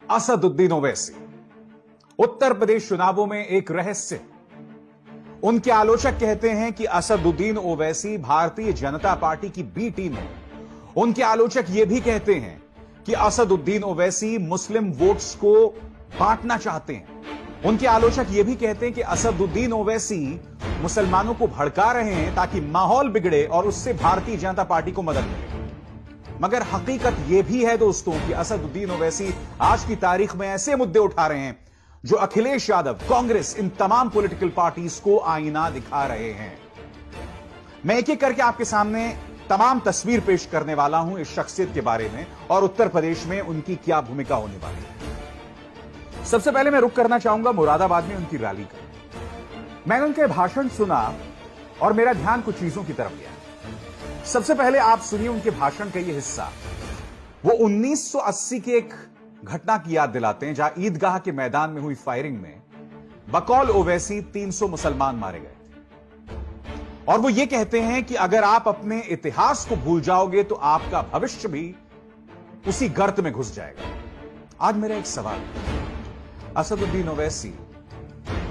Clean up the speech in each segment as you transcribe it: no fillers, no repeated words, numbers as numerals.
असदुद्दीन ओवैसी। उत्तर प्रदेश चुनावों में एक रहस्य। उनके आलोचक कहते हैं कि असदुद्दीन ओवैसी भारतीय जनता पार्टी की बी टीम है। उनके आलोचक यह भी कहते हैं कि असदुद्दीन ओवैसी मुस्लिम वोट्स को बांटना चाहते हैं। उनके आलोचक यह भी कहते हैं कि असदुद्दीन ओवैसी मुसलमानों को भड़का रहे हैं ताकि माहौल बिगड़े और उससे भारतीय जनता पार्टी को मदद मिले। मगर हकीकत यह भी है दोस्तों कि असदुद्दीन ओवैसी आज की तारीख में ऐसे मुद्दे उठा रहे हैं जो अखिलेश यादव, कांग्रेस, इन तमाम पॉलिटिकल पार्टीज को आईना दिखा रहे हैं। मैं एक एक करके आपके सामने तमाम तस्वीर पेश करने वाला हूं इस शख्सियत के बारे में और उत्तर प्रदेश में उनकी क्या भूमिका होने वाली है। सबसे पहले मैं रुख करना चाहूंगा मुरादाबाद में उनकी रैली का। मैंने उनके भाषण सुना और मेरा ध्यान कुछ चीजों की तरफ गया। सबसे पहले आप सुनिए उनके भाषण का यह हिस्सा। वो 1980 की एक घटना की याद दिलाते हैं जहां ईदगाह के मैदान में हुई फायरिंग में बकौल ओवैसी 300 मुसलमान मारे गए थे। और वो ये कहते हैं कि अगर आप अपने इतिहास को भूल जाओगे तो आपका भविष्य भी उसी गर्त में घुस जाएगा। आज मेरा एक सवाल, असदुद्दीन ओवैसी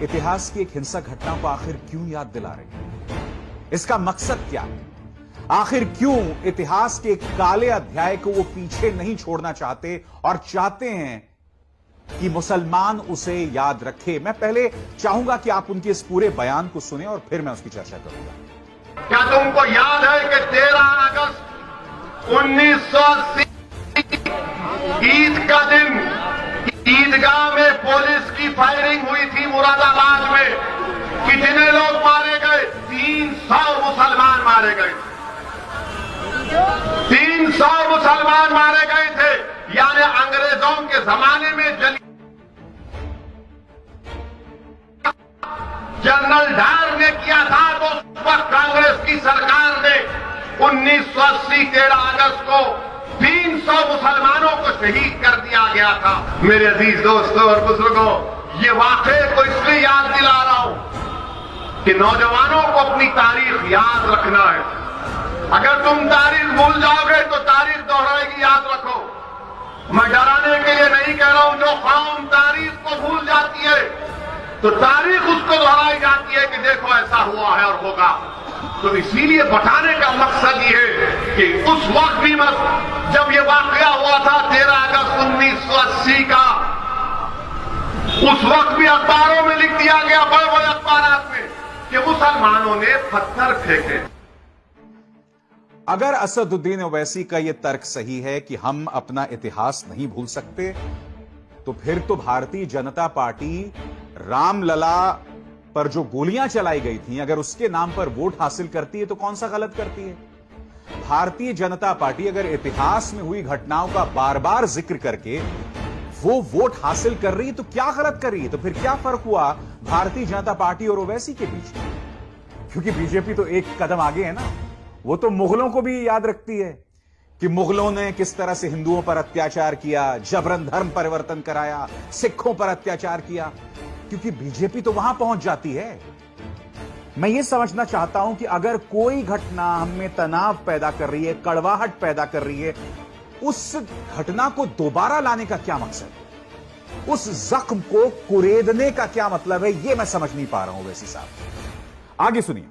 इतिहास की एक हिंसक घटना को आखिर क्यों याद दिला रहे हैं? इसका मकसद क्या है? आखिर क्यों इतिहास के काले अध्याय को वो पीछे नहीं छोड़ना चाहते और चाहते हैं कि मुसलमान उसे याद रखे? मैं पहले चाहूंगा कि आप उनके इस पूरे बयान को सुने और फिर मैं उसकी चर्चा करूंगा। क्या तुमको याद है कि 13 अगस्त 1980 ईद का दिन ईदगाह में पुलिस की फायरिंग हुई थी मुरादाबाद में? कितने लोग मारे गए? 300 मुसलमान मारे गए। 300 मुसलमान मारे गए थे। यानी अंग्रेजों के जमाने में जनरल डायर ने किया था तो उस वक्त कांग्रेस की सरकार ने 1980 13 अगस्त को 300 मुसलमानों को शहीद कर दिया गया था। मेरे अजीज दोस्तों और बुजुर्गों, ये वाकये को इसलिए याद दिला रहा हूं कि नौजवानों को अपनी तारीख याद रखना है। अगर तुम तारीख भूल जाओगे तो तारीख दोहराएगी, याद रखो। मैं डराने के लिए नहीं कह रहा हूं। जो कौम तारीख को भूल जाती है तो तारीख उसको दोहराई जाती है कि देखो ऐसा हुआ है और होगा। तो इसीलिए बताने का मकसद ये है कि उस वक्त भी जब ये वाकया हुआ था 13 अगस्त 1980 का, उस वक्त भी अखबारों में लिख दिया गया, बड़े बड़े अखबार में, कि मुसलमानों ने पत्थर फेंके। अगर असदुद्दीन ओवैसी का यह तर्क सही है कि हम अपना इतिहास नहीं भूल सकते, तो फिर तो भारतीय जनता पार्टी रामलला पर जो गोलियां चलाई गई थी, अगर उसके नाम पर वोट हासिल करती है तो कौन सा गलत करती है? भारतीय जनता पार्टी अगर इतिहास में हुई घटनाओं का बार बार जिक्र करके वो वोट हासिल कर रही है तो क्या गलत कर रही है? तो फिर क्या फर्क हुआ भारतीय जनता पार्टी और ओवैसी के बीच? क्योंकि बीजेपी तो एक कदम आगे है ना। वो तो मुगलों को भी याद रखती है कि मुगलों ने किस तरह से हिंदुओं पर अत्याचार किया, जबरन धर्म परिवर्तन कराया, सिखों पर अत्याचार किया, क्योंकि बीजेपी तो वहां पहुंच जाती है। मैं ये समझना चाहता हूं कि अगर कोई घटना हमें तनाव पैदा कर रही है, कड़वाहट पैदा कर रही है, उस घटना को दोबारा लाने का क्या मकसद है? उस जख्म को कुरेदने का क्या मतलब है? यह मैं समझ नहीं पा रहा हूं ओवैसी साहब। आगे सुनिए।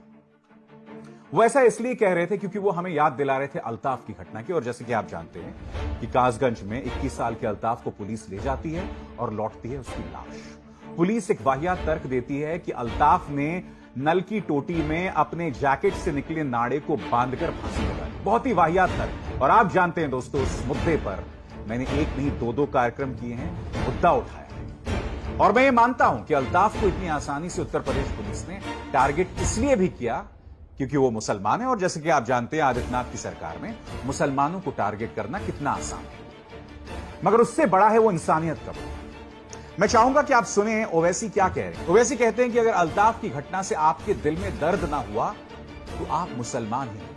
वो ऐसा इसलिए कह रहे थे क्योंकि वो हमें याद दिला रहे थे अल्ताफ की घटना की। और जैसे कि आप जानते हैं कि कासगंज में 21 साल के अल्ताफ को पुलिस ले जाती है और लौटती है उसकी लाश। पुलिस एक वाहियात तर्क देती है कि अल्ताफ ने नल की टोटी में अपने जैकेट से निकले नाड़े को बांधकर फांसी लगा दी। बहुत ही वाहियात तर्क। और आप जानते हैं दोस्तों, इस मुद्दे पर मैंने एक नहीं दो कार्यक्रम किए हैं, मुद्दा उठाया है। और मैं ये मानता हूं कि अल्ताफ को इतनी आसानी से उत्तर प्रदेश पुलिस ने टारगेट इसलिए भी किया क्योंकि वो मुसलमान है। और जैसे कि आप जानते हैं आदित्यनाथ की सरकार में मुसलमानों को टारगेट करना कितना आसान है, मगर उससे बड़ा है वो इंसानियत का। मैं चाहूंगा कि आप सुने ओवैसी क्या कह रहे हैं। ओवैसी कहते हैं कि अगर अल्ताफ की घटना से आपके दिल में दर्द ना हुआ तो आप मुसलमान हैं।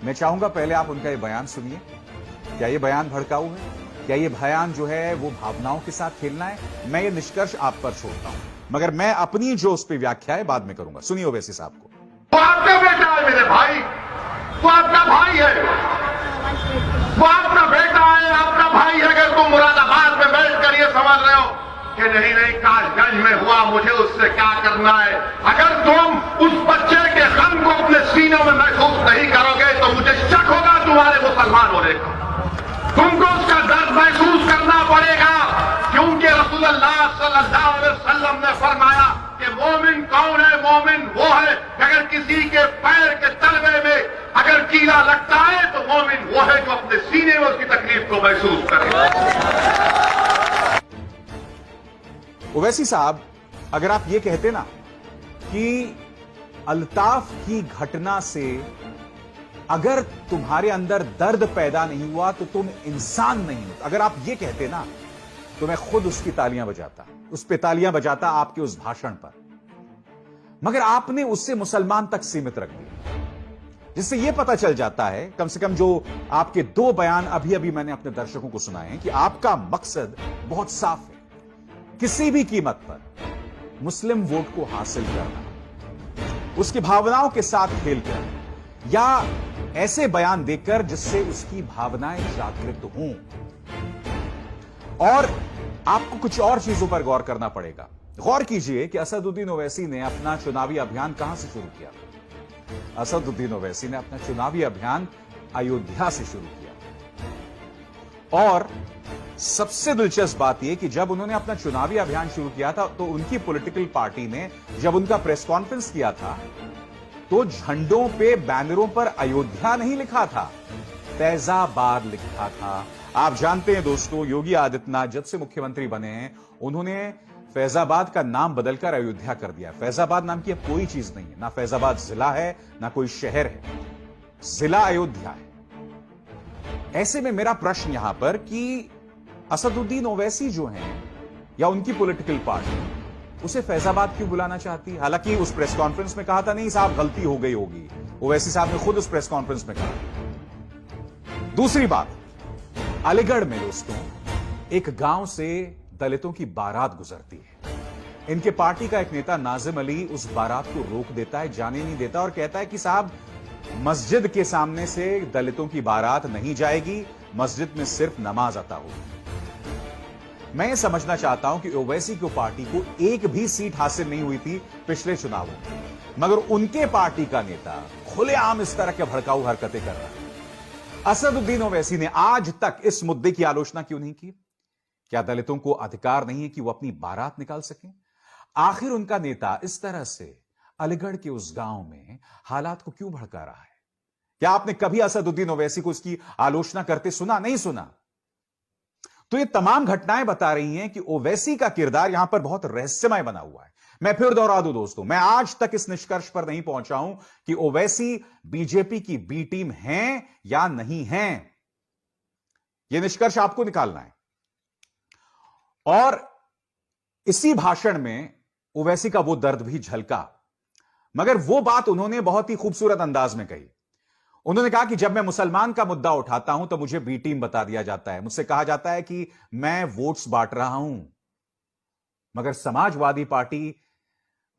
मैं चाहूंगा पहले आप उनका ये बयान सुनिए। क्या ये बयान भड़काऊ है? क्या ये बयान जो है वो भावनाओं के साथ खेलना है? मैं ये निष्कर्ष आप पर छोड़ता हूं, मगर मैं अपनी जो उस पर व्याख्या है बाद में करूंगा। सुनिए ओवैसी साहब को। वो आपका बेटा है मेरे भाई, वो आपका भाई है, वो आपका बेटा है, आपका भाई है। अगर तुम मुरादाबाद में बैठ कि नहीं नहीं काशगंज में हुआ, मुझे उससे क्या करना है। अगर तुम उस बच्चे के गम को अपने सीनों में महसूस नहीं करोगे तो मुझे शक होगा तुम्हारे मुसलमान होने का। तुमको उसका दर्द महसूस करना पड़ेगा, क्योंकि रसूलुल्लाह सल्लल्लाहु अलैहि वसल्लम ने फरमाया कि मोमिन कौन है? मोमिन वो है अगर किसी के पैर के तलवे में अगर कीड़ा लगता है तो मोमिन वो है जो अपने सीने में उसकी तकलीफ को महसूस करे। ओवैसी साहब, अगर आप ये कहते ना कि अल्ताफ की घटना से अगर तुम्हारे अंदर दर्द पैदा नहीं हुआ तो तुम इंसान नहीं हो, अगर आप ये कहते ना तो मैं खुद उसकी तालियां बजाता, उस पे तालियां बजाता आपके उस भाषण पर। मगर आपने उससे मुसलमान तक सीमित रख दिया, जिससे यह पता चल जाता है, कम से कम जो आपके दो बयान अभी अभी मैंने अपने दर्शकों को सुनाए हैं, कि आपका मकसद बहुत साफ है, किसी भी कीमत पर मुस्लिम वोट को हासिल करना, उसकी भावनाओं के साथ खेलकर या ऐसे बयान देकर जिससे उसकी भावनाएं जागृत हों। और आपको कुछ और चीजों पर गौर करना पड़ेगा। गौर कीजिए कि असदुद्दीन ओवैसी ने अपना चुनावी अभियान कहां से शुरू किया। असदुद्दीन ओवैसी ने अपना चुनावी अभियान अयोध्या से शुरू किया। और सबसे दिलचस्प बात यह कि जब उन्होंने अपना चुनावी अभियान शुरू किया था तो उनकी पॉलिटिकल पार्टी ने जब उनका प्रेस कॉन्फ्रेंस किया था तो झंडों पे, बैनरों पर अयोध्या नहीं लिखा था, फैजाबाद लिखा था। आप जानते हैं दोस्तों, योगी आदित्यनाथ जब से मुख्यमंत्री बने हैं उन्होंने फैजाबाद का नाम बदलकर अयोध्या कर दिया। फैजाबाद नाम की अब कोई चीज नहीं है, ना फैजाबाद जिला है ना कोई शहर है, जिला अयोध्या है। ऐसे में मेरा प्रश्न यहां पर कि असदुद्दीन ओवैसी जो हैं या उनकी पॉलिटिकल पार्टी उसे फैजाबाद क्यों बुलाना चाहती है? हालांकि उस प्रेस कॉन्फ्रेंस में कहा था नहीं साहब गलती हो गई होगी, ओवैसी साहब ने खुद उस प्रेस कॉन्फ्रेंस में कहा। दूसरी बात, अलीगढ़ में दोस्तों एक गांव से दलितों की बारात गुजरती है। इनके पार्टी का एक नेता नाजिम अली उस बारात को रोक देता है, जाने नहीं देता और कहता है कि साहब मस्जिद के सामने से दलितों की बारात नहीं जाएगी, मस्जिद में सिर्फ नमाज अता होगी। मैं ये समझना चाहता हूं कि ओवैसी की पार्टी को एक भी सीट हासिल नहीं हुई थी पिछले चुनावों में, मगर उनके पार्टी का नेता खुलेआम इस तरह के भड़काऊ हरकतें कर रहा है। असदुद्दीन ओवैसी ने आज तक इस मुद्दे की आलोचना क्यों नहीं की? क्या दलितों को अधिकार नहीं है कि वो अपनी बारात निकाल सकें? आखिर उनका नेता इस तरह से अलीगढ़ के उस गांव में हालात को क्यों भड़का रहा है? क्या आपने कभी असदुद्दीन ओवैसी को इसकी आलोचना करते सुना? नहीं सुना। तो ये तमाम घटनाएं बता रही हैं कि ओवैसी का किरदार यहां पर बहुत रहस्यमय बना हुआ है। मैं फिर दोहरा दूं दोस्तों, मैं आज तक इस निष्कर्ष पर नहीं पहुंचा हूं कि ओवैसी बीजेपी की बी टीम हैं या नहीं हैं। यह निष्कर्ष आपको निकालना है। और इसी भाषण में ओवैसी का वो दर्द भी झलका, मगर वो बात उन्होंने बहुत ही खूबसूरत अंदाज में कही। उन्होंने कहा कि जब मैं मुसलमान का मुद्दा उठाता हूं तो मुझे बी टीम बता दिया जाता है, मुझसे कहा जाता है कि मैं वोट्स बांट रहा हूं। मगर समाजवादी पार्टी,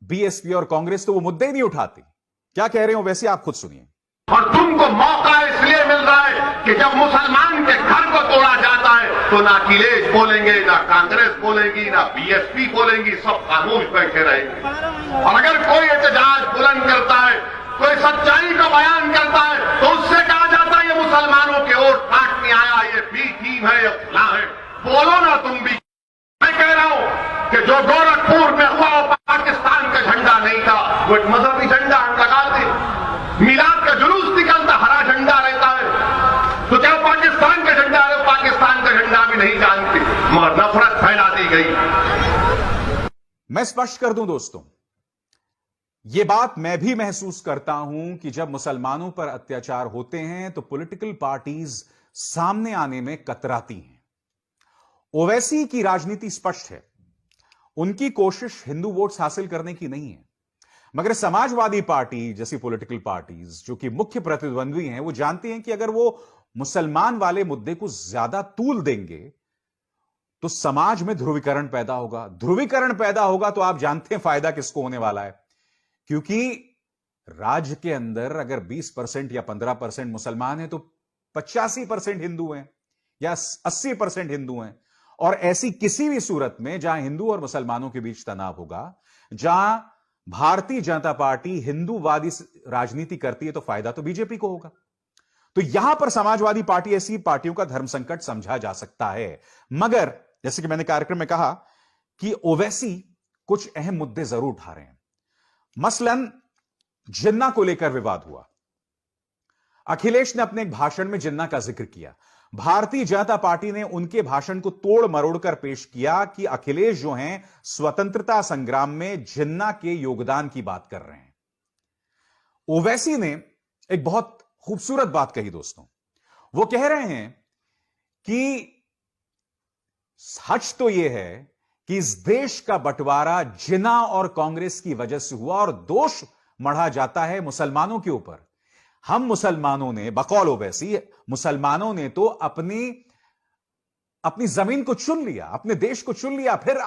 बीएसपी और कांग्रेस तो वो मुद्दे ही नहीं उठाती। क्या कह रहे हो वैसे आप खुद सुनिए। और तुमको मौका इसलिए मिल रहा है कि जब मुसलमान के घर को तोड़ा जाता है तो ना अखिलेश बोलेंगे, ना कांग्रेस बोलेगी, ना बीएसपी बोलेंगी, सब खामोश बैठे रहेंगे। और अगर कोई एहतजाज बुलंद करता है, कोई सच्चाई का बयान करता है तो उससे कहा जाता है ये मुसलमानों के वोट काटने आया, ये बी टीम है, ये फला है। बोलो ना तुम भी। मैं कह रहा हूं कि जो गोरखपुर में हुआ वो पाकिस्तान का झंडा नहीं था, वो एक मजहबी झंडा हम लगाते। मिलाद का जुलूस निकलता, हरा झंडा रहता है, तो क्या पाकिस्तान का झंडा है? पाकिस्तान का झंडा भी नहीं जानते, मगर नफरत फैला दी गई। मैं स्पष्ट कर दूं दोस्तों, यह बात मैं भी महसूस करता हूं कि जब मुसलमानों पर अत्याचार होते हैं तो पॉलिटिकल पार्टीज सामने आने में कतराती हैं। ओवैसी की राजनीति स्पष्ट है, उनकी कोशिश हिंदू वोट्स हासिल करने की नहीं है। मगर समाजवादी पार्टी जैसी पॉलिटिकल पार्टीज जो कि मुख्य प्रतिद्वंद्वी हैं, वो जानती हैं कि अगर वो मुसलमान वाले मुद्दे को ज्यादा तूल देंगे तो समाज में ध्रुवीकरण पैदा होगा। ध्रुवीकरण पैदा होगा तो आप जानते हैं फायदा किसको होने वाला है, क्योंकि राज्य के अंदर अगर 20% या 15% मुसलमान हैं तो 85% हिंदू हैं या 80% हिंदू हैं। और ऐसी किसी भी सूरत में जहां हिंदू और मुसलमानों के बीच तनाव होगा, जहां भारतीय जनता पार्टी हिंदूवादी राजनीति करती है, तो फायदा तो बीजेपी को होगा। तो यहां पर समाजवादी पार्टी ऐसी पार्टियों का धर्म संकट समझा जा सकता है। मगर जैसे कि मैंने कार्यक्रम में कहा कि ओवैसी कुछ अहम मुद्दे जरूर उठा रहे हैं। मसलन जिन्ना को लेकर विवाद हुआ। अखिलेश ने अपने एक भाषण में जिन्ना का जिक्र किया। भारतीय जनता पार्टी ने उनके भाषण को तोड़ मरोड़कर पेश किया कि अखिलेश जो हैं स्वतंत्रता संग्राम में जिन्ना के योगदान की बात कर रहे हैं। ओवैसी ने एक बहुत खूबसूरत बात कही दोस्तों। वो कह रहे हैं कि सच तो यह है कि इस देश का बंटवारा जिन्ना और कांग्रेस की वजह से हुआ और दोष मढ़ा जाता है मुसलमानों के ऊपर। हम मुसलमानों ने, बकौल ओवैसी, मुसलमानों ने तो अपनी जमीन को चुन लिया, अपने देश को चुन लिया, फिर